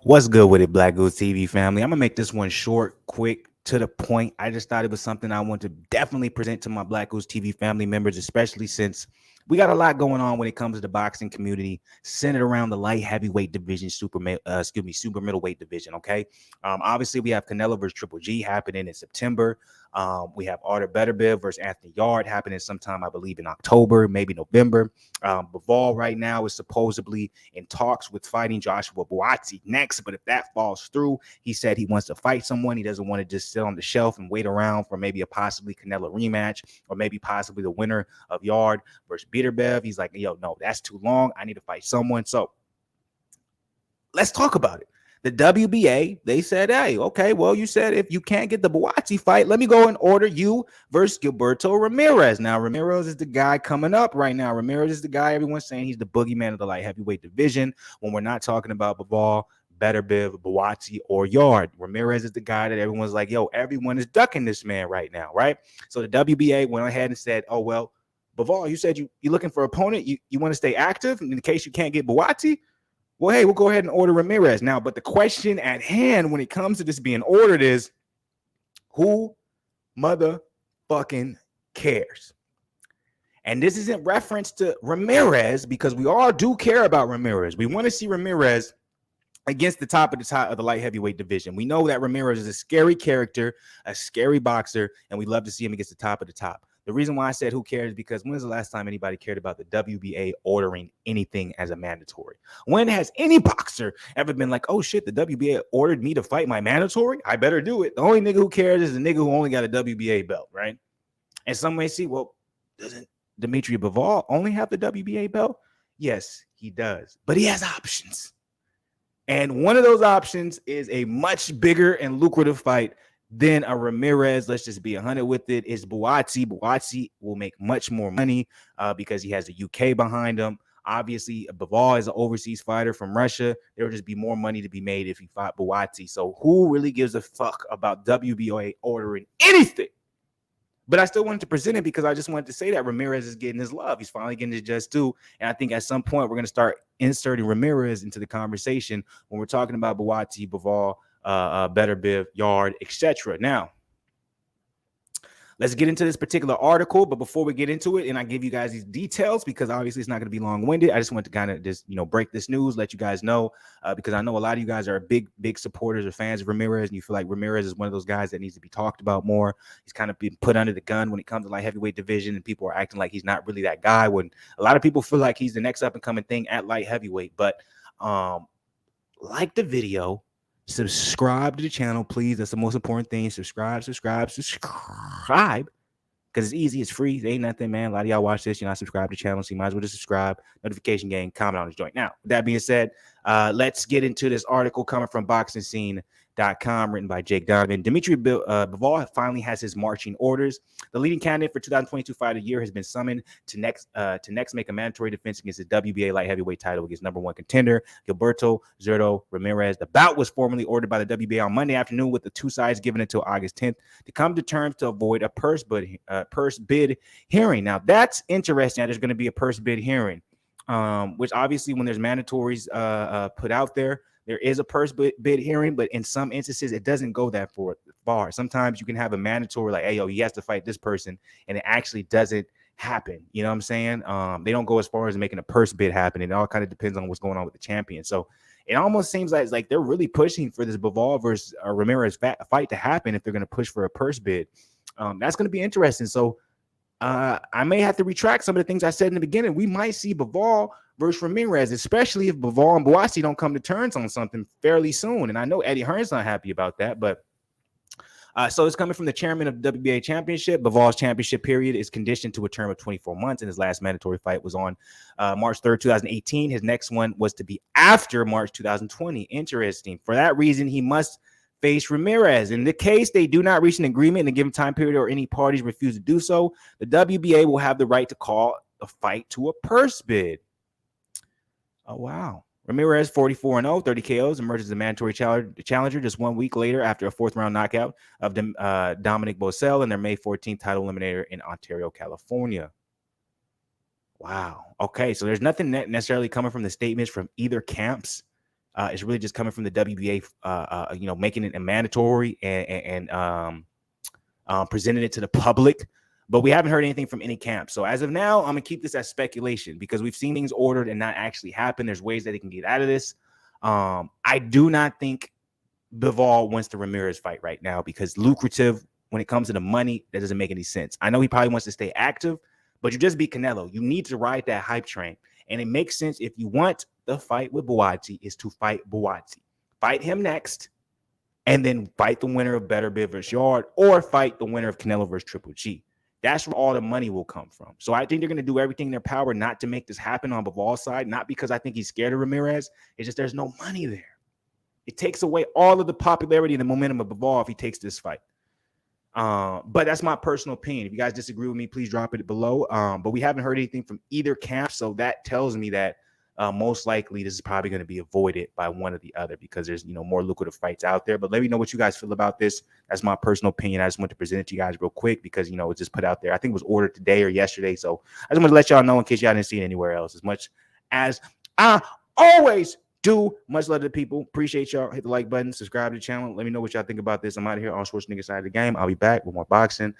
What's good with it, Black Goose TV family? I'm gonna make this one short, quick, to the point. I just thought it was something I want to definitely present to my Black Goose TV family members, especially since we got a lot going on when it comes to the boxing community, centered around the light heavyweight division, super middleweight division. Okay, obviously we have Canelo versus Triple G happening in September. We have Artur Beterbiev versus Anthony Yard happening sometime, I believe, in October, maybe November. Bivol right now is supposedly in talks with fighting Joshua Buatsi next, but if that falls through, he said he wants to fight someone. He doesn't want to just sit on the shelf and wait around for maybe a possibly Canelo rematch or maybe possibly the winner of Yard versus Beterbiev. He's like, yo, no, that's too long. I need to fight someone. So let's talk about it. The WBA, they said, hey, okay, well, you said if you can't get the Buatsi fight, let me go and order you versus Gilberto Ramirez. Now, Ramirez is the guy coming up right now. Ramirez is the guy everyone's saying he's the boogeyman of the light heavyweight division when we're not talking about Bivol, Beterbiev, Buatsi, or Yard. Ramirez is the guy that everyone's like, yo, everyone is ducking this man right now, right? So the WBA went ahead and said, oh, well, Bivol, you said you're looking for an opponent. You want to stay active in case you can't get Buatsi? Well, hey, we'll go ahead and order Ramirez now. But the question at hand when it comes to this being ordered is, who motherfucking cares? And this isn't reference to Ramirez because we all do care about Ramirez. We want to see Ramirez against the top of the light heavyweight division. We know that Ramirez is a scary character, a scary boxer, and we love to see him against the top of the top. The reason why I said who cares is because when was the last time anybody cared about the WBA ordering anything as a mandatory? When has any boxer ever been like, oh shit, the WBA ordered me to fight my mandatory? I better do it. The only nigga who cares is the nigga who only got a WBA belt, right? And some may see, well, doesn't Dmitry Bivol only have the WBA belt? Yes, he does, but he has options. And one of those options is a much bigger and lucrative fight than a Ramirez. Let's just be 100 with it. Is Buatsi. Buatsi will make much more money because he has the UK behind him. Obviously, Bivol is an overseas fighter from Russia. There will just be more money to be made if he fought Buatsi. So who really gives a fuck about WBA ordering anything? But I still wanted to present it because I just wanted to say that Ramirez is getting his love. He's finally getting his just due. And I think at some point we're going to start inserting Ramirez into the conversation when we're talking about Buatsi, Bivol, Beterbiev, Yard, etc. Now, let's get into this particular article. But before we get into it, and I give you guys these details because obviously it's not going to be long-winded. I just want to kind of just, break this news, let you guys know, because I know a lot of you guys are big supporters or fans of Ramirez, and you feel like Ramirez is one of those guys that needs to be talked about more. He's kind of been put under the gun when it comes to light heavyweight division, and people are acting like he's not really that guy when a lot of people feel like he's the next up-and-coming thing at light heavyweight. But like the video, subscribe to the channel, please. That's the most important thing. Subscribe. Because it's easy, it's free. There ain't nothing, man. A lot of y'all watch this, you're not subscribed to the channel, so you might as well just subscribe. Notification gang, comment on this joint. Now, with that being said, let's get into this article coming from BoxingScene.com, written by Jake Donovan. Dmitry Bivol finally has his marching orders. The leading candidate for 2022 Fight of the Year has been summoned to next make a mandatory defense against the WBA light heavyweight title against #1 contender Gilberto Ramirez. The bout was formally ordered by the WBA on Monday afternoon, with the two sides given until August 10th to come to terms to avoid a purse bid hearing. Now, that's interesting. There's going to be a purse bid hearing, which obviously when there's mandatories put out there, there is a purse bid hearing, but in some instances, it doesn't go that far. Sometimes you can have a mandatory like, hey, yo, he has to fight this person, and it actually doesn't happen. You know what I'm saying? They don't go as far as making a purse bid happen. It all kind of depends on what's going on with the champion. So it almost seems like they're really pushing for this Bivol versus Ramirez fight to happen if they're going to push for a purse bid. That's going to be interesting. So I may have to retract some of the things I said in the beginning. We might see Bivol versus Ramirez, especially if Bivol and Buatsi don't come to terms on something fairly soon. And I know Eddie Hearn's not happy about that, but so it's coming from the chairman of the WBA championship. Bivol's championship period is conditioned to a term of 24 months, and his last mandatory fight was on March 3rd, 2018. His next one was to be after March 2020. Interesting. For that reason, he must face Ramirez. In the case they do not reach an agreement in a given time period or any parties refuse to do so, the WBA will have the right to call a fight to a purse bid. Oh, wow. Ramirez, 44-0, 30 KOs, emerges as a mandatory challenger just 1 week later after a fourth-round knockout of Dominic Bosel in their May 14th title eliminator in Ontario, California. Wow. Okay, so there's nothing necessarily coming from the statements from either camps It's really just coming from the WBA, making it a mandatory and presenting it to the public. But we haven't heard anything from any camp. So as of now, I'm gonna keep this as speculation because we've seen things ordered and not actually happen. There's ways that they can get out of this. I do not think Bivol wants the Ramirez fight right now because lucrative when it comes to the money, that doesn't make any sense. I know he probably wants to stay active, but you just beat Canelo. You need to ride that hype train. And it makes sense if you want the fight with Buatsi is to fight Buatsi. Fight him next, and then fight the winner of Better Bid versus Yard, or fight the winner of Canelo versus Triple G. That's where all the money will come from. So I think they're going to do everything in their power not to make this happen on Bivol's side, not because I think he's scared of Ramirez. It's just there's no money there. It takes away all of the popularity and the momentum of Bivol if he takes this fight. But that's my personal opinion. If you guys disagree with me, please drop it below. But we haven't heard anything from either camp, so that tells me that most likely this is probably going to be avoided by one or the other because there's more lucrative fights out there. But let me know what you guys feel about this. That's my personal opinion. I just want to present it to you guys real quick because it's just put out there. I think it was ordered today or yesterday, so I just want to let y'all know in case y'all didn't see it anywhere else. As much as I always do, much love to the people. Appreciate y'all. Hit the like button, subscribe to the channel. Let me know what y'all think about this. I'm out of here on Sports Nigga Side of the Game. I'll be back with more boxing,